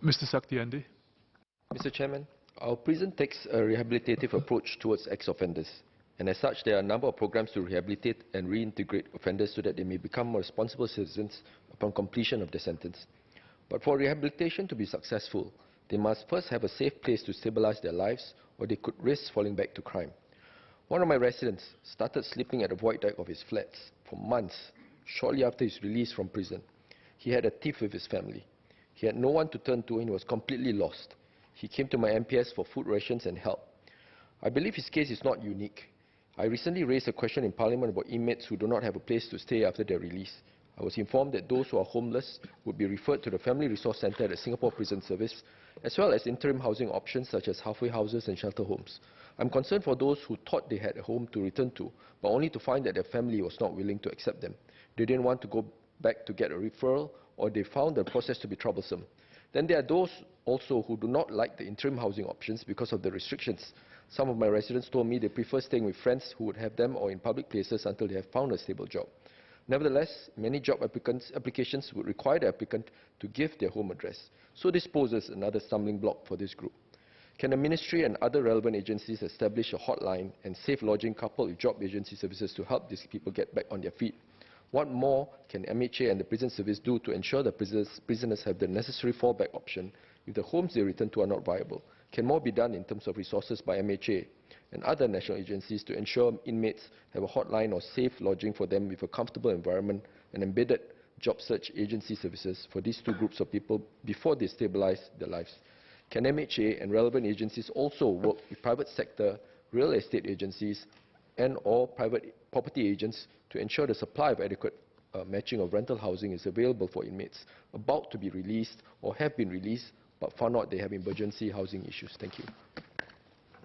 Mr. Saktiandi. Mr. Chairman, our prison takes a rehabilitative approach towards ex-offenders, and as such, there are a number of programs to rehabilitate and reintegrate offenders so that they may become responsible citizens upon completion of their sentence. But for rehabilitation to be successful, they must first have a safe place to stabilize their lives, or they could risk falling back to crime. One of my residents started sleeping at the void deck of his flats for months shortly after his release from prison. He had a thief with his family. He had no one to turn to and he was completely lost. He came to my MPS for food rations and help. I believe his case is not unique. I recently raised a question in Parliament about inmates who do not have a place to stay after their release. I was informed that those who are homeless would be referred to the Family Resource Centre at the Singapore Prison Service, as well as interim housing options such as halfway houses and shelter homes. I'm concerned for those who thought they had a home to return to, but only to find that their family was not willing to accept them. They didn't want to go back to get a referral, or they found the process to be troublesome. Then there are those also who do not like the interim housing options because of the restrictions. Some of my residents told me they prefer staying with friends who would have them or in public places until they have found a stable job. Nevertheless, many job applications would require the applicant to give their home address. So this poses another stumbling block for this group. Can the Ministry and other relevant agencies establish a hotline and safe lodging coupled with job agency services to help these people get back on their feet? What more can MHA and the Prison Service do to ensure that prisoners have the necessary fallback option if the homes they return to are not viable? Can more be done in terms of resources by MHA and other national agencies to ensure inmates have a hotline or safe lodging for them with a comfortable environment and embedded job search agency services for these two groups of people before they stabilize their lives? Can MHA and relevant agencies also work with private sector, real estate agencies and or private property agents to ensure the supply of adequate matching of rental housing is available for inmates about to be released or have been released but found out they have emergency housing issues? Thank you.